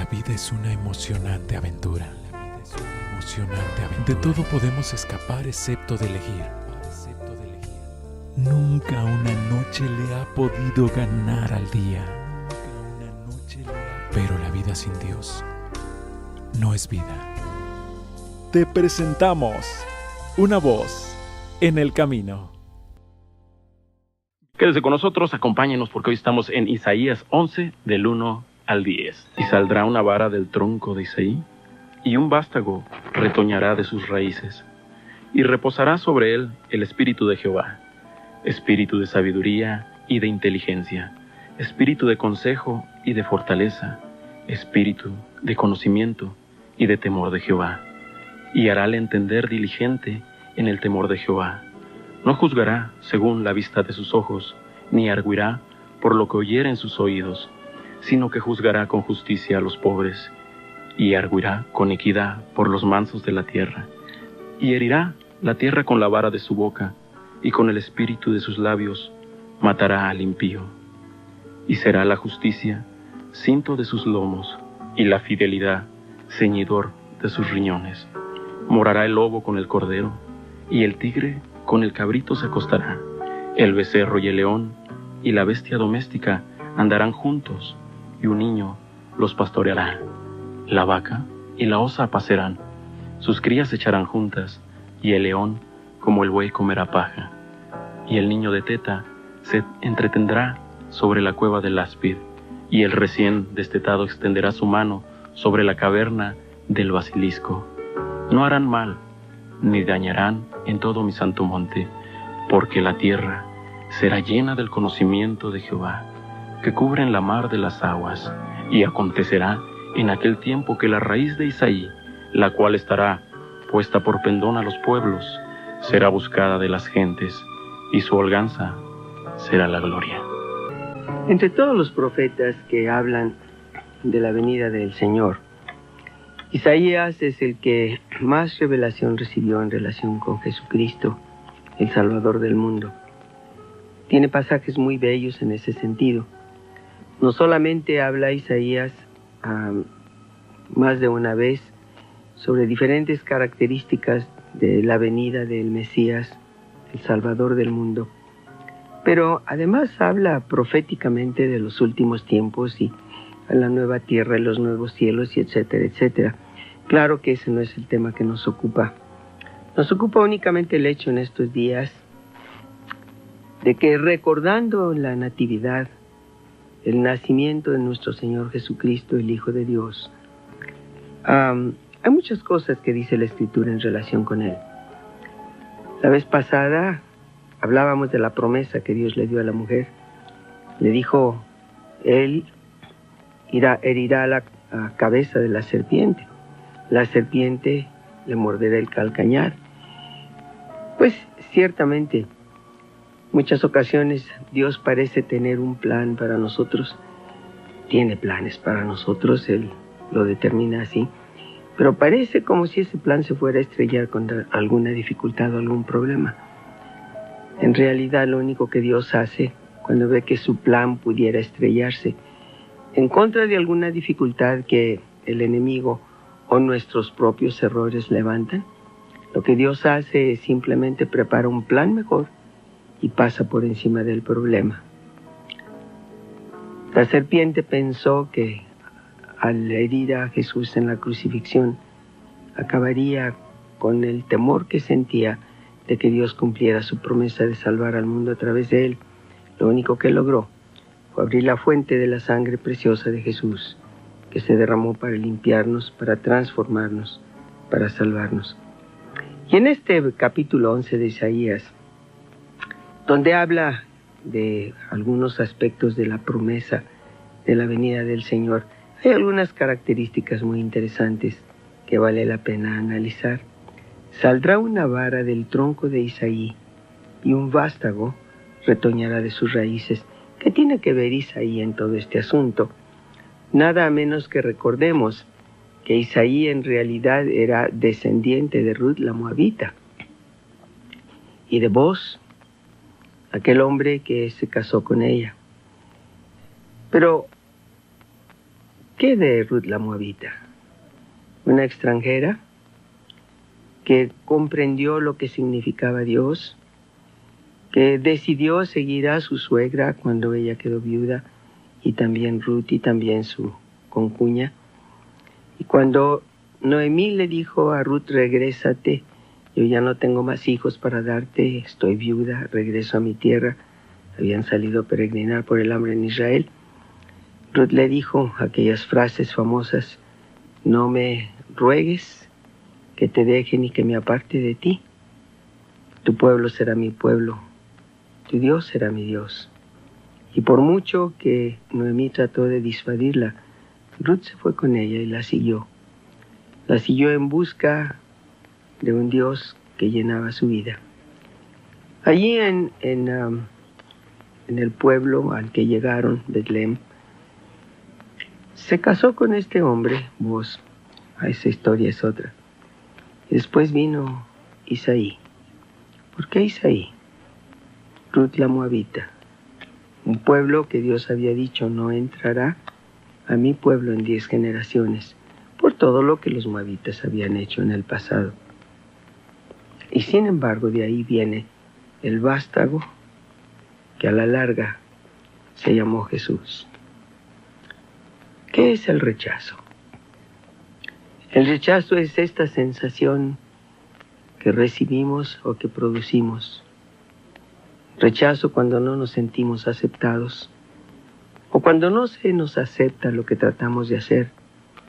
La vida es una emocionante aventura. De todo podemos escapar excepto de elegir. Nunca una noche le ha podido ganar al día. Pero la vida sin Dios no es vida. Te presentamos una voz en el camino. Quédese con nosotros, acompáñenos porque hoy estamos en Isaías 11, del 1 al 10. Y saldrá una vara del tronco de Isaí, y un vástago retoñará de sus raíces. Y reposará sobre él el espíritu de Jehová, espíritu de sabiduría y de inteligencia, espíritu de consejo y de fortaleza, espíritu de conocimiento y de temor de Jehová. Y harále entender diligente en el temor de Jehová. No juzgará según la vista de sus ojos, ni arguirá por lo que oyere en sus oídos, sino que juzgará con justicia a los pobres, y arguirá con equidad por los mansos de la tierra. Y herirá la tierra con la vara de su boca, y con el espíritu de sus labios matará al impío. Y será la justicia cinto de sus lomos, y la fidelidad ceñidor de sus riñones. Morará el lobo con el cordero, y el tigre con el cabrito se acostará. El becerro y el león y la bestia doméstica andarán juntos, y un niño los pastoreará. La vaca y la osa apacerán, sus crías se echarán juntas, y el león como el buey comerá paja. Y el niño de teta se entretendrá sobre la cueva del áspid, y el recién destetado extenderá su mano sobre la caverna del basilisco. No harán mal, ni dañarán en todo mi santo monte, porque la tierra será llena del conocimiento de Jehová, que cubre en la mar de las aguas. Y acontecerá en aquel tiempo que la raíz de Isaí, la cual estará puesta por pendón a los pueblos, será buscada de las gentes, y su holganza será la gloria. Entre todos los profetas que hablan de la venida del Señor, Isaías es el que más revelación recibió en relación con Jesucristo, el Salvador del mundo. Tiene pasajes muy bellos en ese sentido. No solamente habla Isaías más de una vez sobre diferentes características de la venida del Mesías, el Salvador del mundo, pero además habla proféticamente de los últimos tiempos y la nueva tierra y los nuevos cielos, y etcétera, etcétera. Claro que ese no es el tema que nos ocupa. Nos ocupa únicamente el hecho en estos días de que, recordando la natividad, el nacimiento de nuestro Señor Jesucristo, el Hijo de Dios, hay muchas cosas que dice la Escritura en relación con Él. La vez pasada hablábamos de la promesa que Dios le dio a la mujer. Le dijo, Él herirá la cabeza de la serpiente le morderá el calcañar. Pues ciertamente, muchas ocasiones Dios parece tener un plan para nosotros. Tiene planes para nosotros, Él lo determina así. Pero parece como si ese plan se fuera a estrellar contra alguna dificultad o algún problema. En realidad, lo único que Dios hace cuando ve que su plan pudiera estrellarse en contra de alguna dificultad que el enemigo o nuestros propios errores levantan, lo que Dios hace es simplemente prepara un plan mejor y pasa por encima del problema. La serpiente pensó que al herir a Jesús en la crucifixión acabaría con el temor que sentía de que Dios cumpliera su promesa de salvar al mundo a través de él. Lo único que logró fue abrir la fuente de la sangre preciosa de Jesús, que se derramó para limpiarnos, para transformarnos, para salvarnos. Y en este capítulo 11 de Isaías, donde habla de algunos aspectos de la promesa de la venida del Señor, hay algunas características muy interesantes que vale la pena analizar. Saldrá una vara del tronco de Isaí, y un vástago retoñará de sus raíces. ¿Qué tiene que ver Isaí en todo este asunto? Nada menos que recordemos que Isaí en realidad era descendiente de Ruth la Moabita y de Booz, aquel hombre que se casó con ella. Pero ¿Qué de Ruth la Moabita? Una extranjera que comprendió lo que significaba Dios, que decidió seguir a su suegra cuando ella quedó viuda, y también Ruth y también su concuña. Y cuando Noemí le dijo a Ruth, regrésate, yo ya no tengo más hijos para darte, estoy viuda, regreso a mi tierra. Habían salido a peregrinar por el hambre en Israel. Ruth le dijo aquellas frases famosas, no me ruegues que te deje ni que me aparte de ti. Tu pueblo será mi pueblo, tu Dios será mi Dios. Y por mucho que Noemí trató de disuadirla, Ruth se fue con ella y la siguió. La siguió en busca de un Dios que llenaba su vida. Allí en el pueblo al que llegaron, Betlem, se casó con este hombre, Boaz. Esa historia es otra. Y después vino Isaí. ¿Por qué Isaí? Ruth la Moabita. Un pueblo que Dios había dicho no entrará a mi pueblo en 10 generaciones, por todo lo que los moabitas habían hecho en el pasado. Y sin embargo de ahí viene el vástago que a la larga se llamó Jesús. ¿Qué es el rechazo? El rechazo es esta sensación que recibimos o que producimos. Rechazo cuando no nos sentimos aceptados o cuando no se nos acepta lo que tratamos de hacer,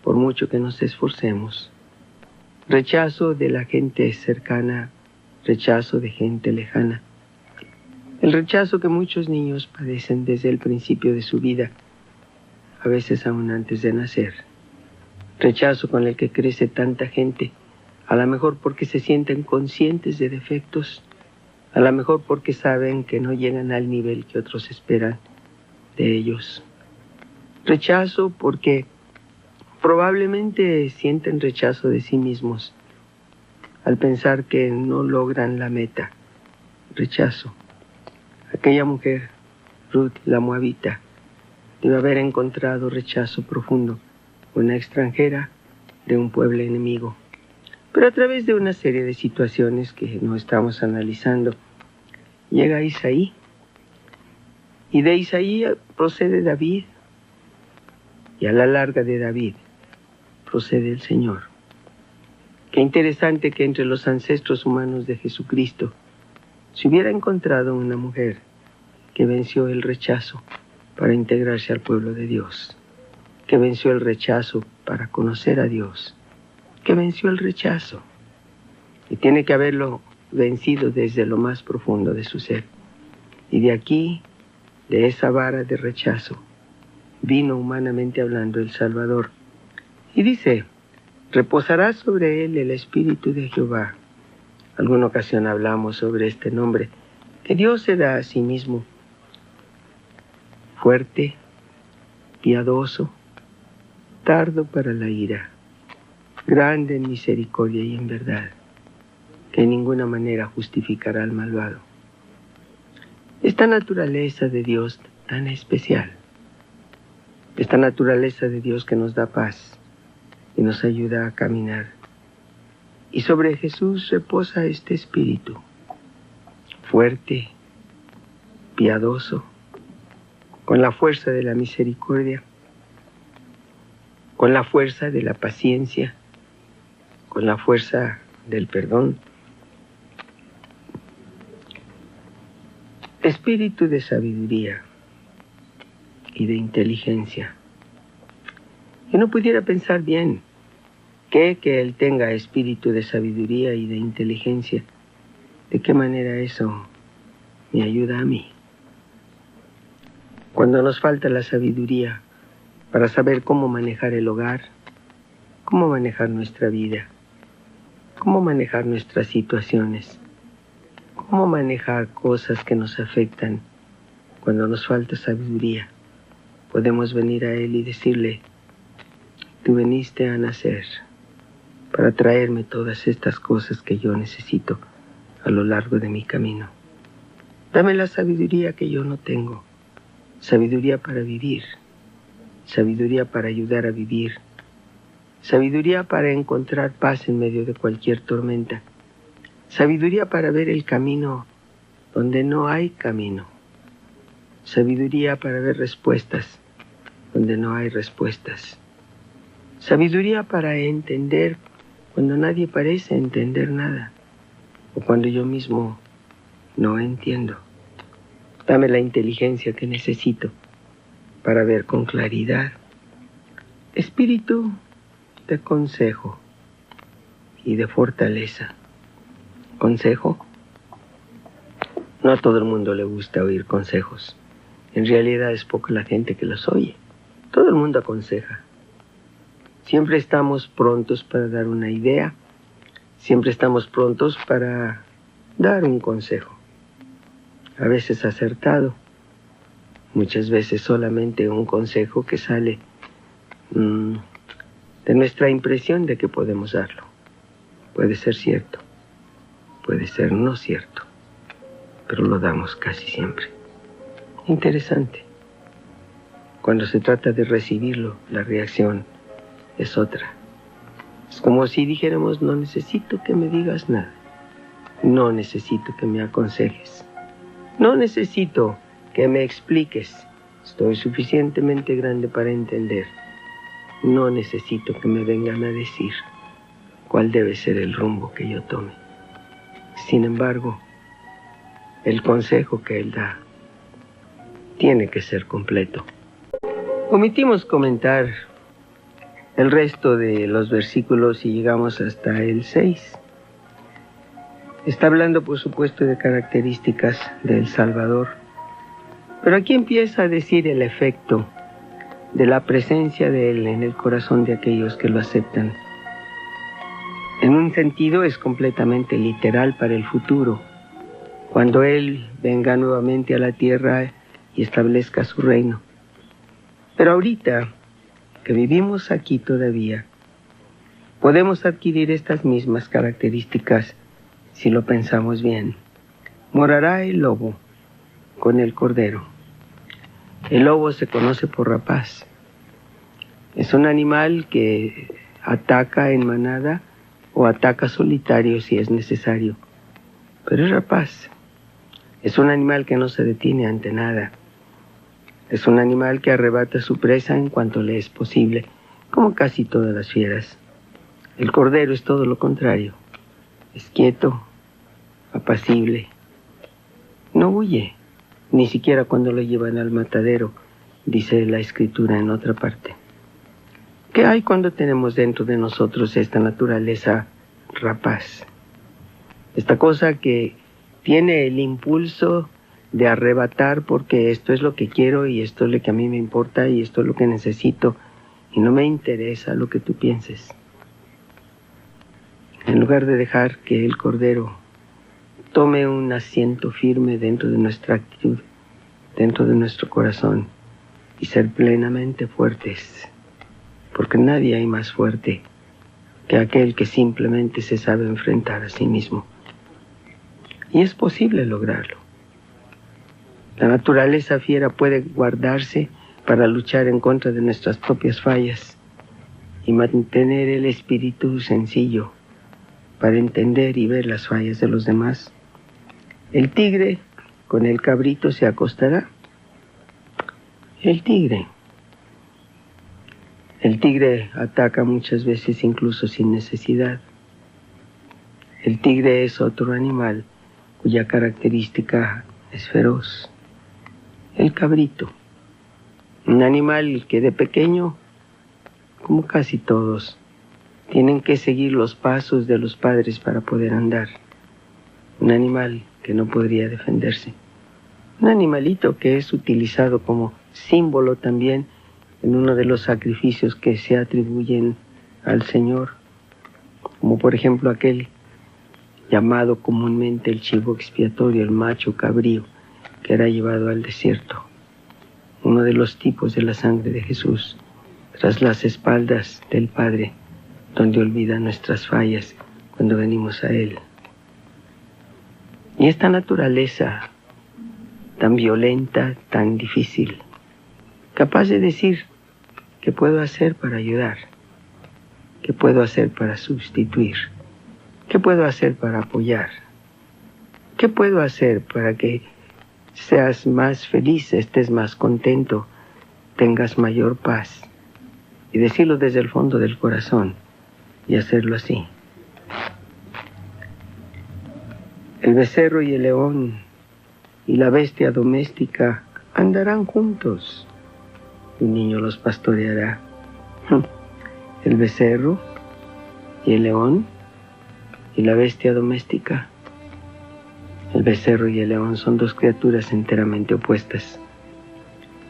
por mucho que nos esforcemos. Rechazo de la gente cercana, rechazo de gente lejana. El rechazo que muchos niños padecen desde el principio de su vida, a veces aún antes de nacer. Rechazo con el que crece tanta gente, a lo mejor porque se sienten conscientes de defectos, a lo mejor porque saben que no llegan al nivel que otros esperan de ellos. Rechazo porque probablemente sienten rechazo de sí mismos al pensar que no logran la meta. Rechazo. Aquella mujer, Ruth la Moabita, debe haber encontrado rechazo profundo, una extranjera de un pueblo enemigo. Pero a través de una serie de situaciones que no estamos analizando, llega Isaí. Y de Isaí procede David. Y a la larga de David procede el Señor. Qué interesante que entre los ancestros humanos de Jesucristo se hubiera encontrado una mujer que venció el rechazo para integrarse al pueblo de Dios, que venció el rechazo para conocer a Dios, que venció el rechazo y tiene que haberlo vencido desde lo más profundo de su ser. Y de aquí, de esa vara de rechazo, vino humanamente hablando el Salvador. Y dice, reposará sobre él el Espíritu de Jehová. Alguna ocasión hablamos sobre este nombre que Dios se da a sí mismo. Fuerte, piadoso, tardo para la ira, grande en misericordia y en verdad, que en ninguna manera justificará al malvado. Esta naturaleza de Dios tan especial, esta naturaleza de Dios que nos da paz y nos ayuda a caminar. Y sobre Jesús reposa este espíritu, fuerte, piadoso, con la fuerza de la misericordia, con la fuerza de la paciencia, con la fuerza del perdón. Espíritu de sabiduría y de inteligencia. Yo no pudiera pensar bien que él tenga espíritu de sabiduría y de inteligencia. ¿De qué manera eso me ayuda a mí? Cuando nos falta la sabiduría para saber cómo manejar el hogar, cómo manejar nuestra vida, cómo manejar nuestras situaciones, cómo manejar cosas que nos afectan, cuando nos falta sabiduría, podemos venir a Él y decirle, tú viniste a nacer para traerme todas estas cosas que yo necesito a lo largo de mi camino. Dame la sabiduría que yo no tengo, sabiduría para vivir, sabiduría para ayudar a vivir, sabiduría para encontrar paz en medio de cualquier tormenta, sabiduría para ver el camino donde no hay camino, sabiduría para ver respuestas donde no hay respuestas, sabiduría para entender cuando nadie parece entender nada, o cuando yo mismo no entiendo. Dame la inteligencia que necesito para ver con claridad. Espíritu de consejo y de fortaleza. ¿Consejo? No a todo el mundo le gusta oír consejos. En realidad es poca la gente que los oye. Todo el mundo aconseja. Siempre estamos prontos para dar una idea. Siempre estamos prontos para dar un consejo. A veces acertado. Muchas veces solamente un consejo que sale de nuestra impresión de que podemos darlo. Puede ser cierto, puede ser no cierto, pero lo damos casi siempre. Interesante. Cuando se trata de recibirlo, la reacción es otra. Es como si dijéramos: no necesito que me digas nada, no necesito que me aconsejes, no necesito que me expliques, estoy suficientemente grande para entender. No necesito que me vengan a decir cuál debe ser el rumbo que yo tome. Sin embargo, el consejo que él da tiene que ser completo. Omitimos comentar el resto de los versículos y llegamos hasta el 6. Está hablando, por supuesto, de características del Salvador. Pero aquí empieza a decir el efecto de la presencia de Él en el corazón de aquellos que lo aceptan. En un sentido es completamente literal para el futuro, cuando Él venga nuevamente a la tierra y establezca su reino. Pero ahorita, que vivimos aquí todavía, podemos adquirir estas mismas características si lo pensamos bien. Morará el lobo con el cordero. El lobo se conoce por rapaz. Es un animal que ataca en manada o ataca solitario si es necesario. Pero es rapaz. Es un animal que no se detiene ante nada. Es un animal que arrebata su presa en cuanto le es posible, como casi todas las fieras. El cordero es todo lo contrario. Es quieto, apacible. No huye. Ni siquiera cuando lo llevan al matadero, dice la Escritura en otra parte. ¿Qué hay cuando tenemos dentro de nosotros esta naturaleza rapaz? Esta cosa que tiene el impulso de arrebatar porque esto es lo que quiero y esto es lo que a mí me importa y esto es lo que necesito y no me interesa lo que tú pienses. En lugar de dejar que el cordero tome un asiento firme dentro de nuestra actitud, dentro de nuestro corazón, y ser plenamente fuertes, porque nadie hay más fuerte que aquel que simplemente se sabe enfrentar a sí mismo. Y es posible lograrlo. La naturaleza fiera puede guardarse para luchar en contra de nuestras propias fallas y mantener el espíritu sencillo para entender y ver las fallas de los demás. El tigre con el cabrito se acostará. El tigre ataca muchas veces incluso sin necesidad. El tigre es otro animal cuya característica es feroz. El cabrito, un animal que de pequeño, como casi todos, tienen que seguir los pasos de los padres para poder andar. Un animal que no podría defenderse. Un animalito que es utilizado como símbolo también en uno de los sacrificios que se atribuyen al Señor, como por ejemplo aquel llamado comúnmente el chivo expiatorio, el macho cabrío, que era llevado al desierto, uno de los tipos de la sangre de Jesús, tras las espaldas del Padre, donde olvida nuestras fallas cuando venimos a Él. Y esta naturaleza tan violenta, tan difícil, capaz de decir, ¿Qué puedo hacer para ayudar? ¿Qué puedo hacer para sustituir? ¿Qué puedo hacer para apoyar? ¿Qué puedo hacer para que seas más feliz, estés más contento, tengas mayor paz? Y decirlo desde el fondo del corazón y hacerlo así. El becerro y el león y la bestia doméstica andarán juntos. Un niño los pastoreará. El becerro y el león y la bestia doméstica. El becerro y el león son dos criaturas enteramente opuestas.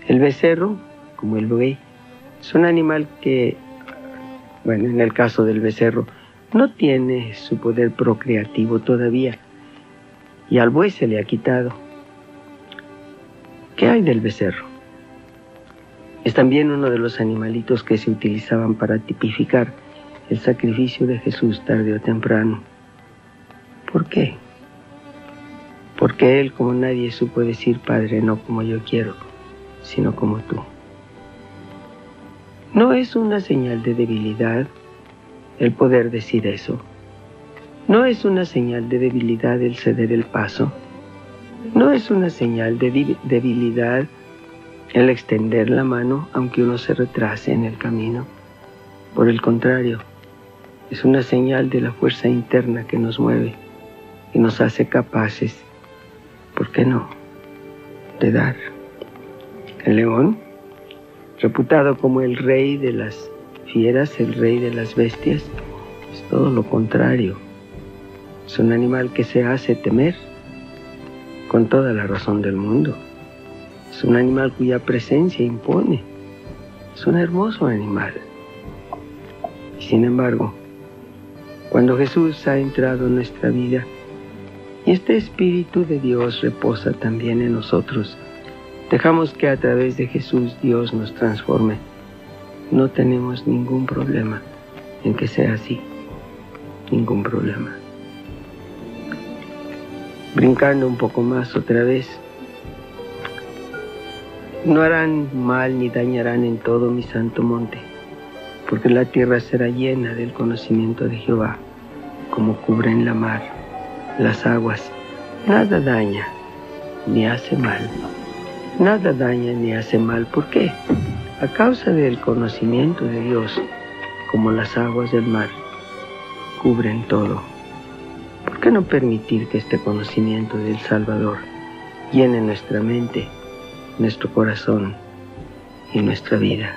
El becerro, como el buey, es un animal que, bueno, en el caso del becerro, no tiene su poder procreativo todavía, y al buey se le ha quitado. ¿Qué hay del becerro? Es también uno de los animalitos que se utilizaban para tipificar el sacrificio de Jesús tarde o temprano. ¿Por qué? Porque Él, como nadie, supo decir: Padre, no como yo quiero, sino como tú. No es una señal de debilidad el poder decir eso. No es una señal de debilidad el ceder el paso. No es una señal de debilidad el extender la mano aunque uno se retrase en el camino. Por el contrario, es una señal de la fuerza interna que nos mueve y nos hace capaces, ¿por qué no?, de dar. El león, reputado como el rey de las fieras, el rey de las bestias, es todo lo contrario. Es un animal que se hace temer con toda la razón del mundo. Es un animal cuya presencia impone. Es un hermoso animal. Y sin embargo, cuando Jesús ha entrado en nuestra vida y este Espíritu de Dios reposa también en nosotros, dejamos que a través de Jesús Dios nos transforme. No tenemos ningún problema en que sea así. Ningún problema. Brincando un poco más otra vez. No harán mal ni dañarán en todo mi santo monte, porque la tierra será llena del conocimiento de Jehová, como cubren la mar, las aguas. Nada daña ni hace mal. Nada daña ni hace mal. ¿Por qué? A causa del conocimiento de Dios, como las aguas del mar cubren todo. ¿Por qué no permitir que este conocimiento del Salvador llene nuestra mente, nuestro corazón y nuestra vida?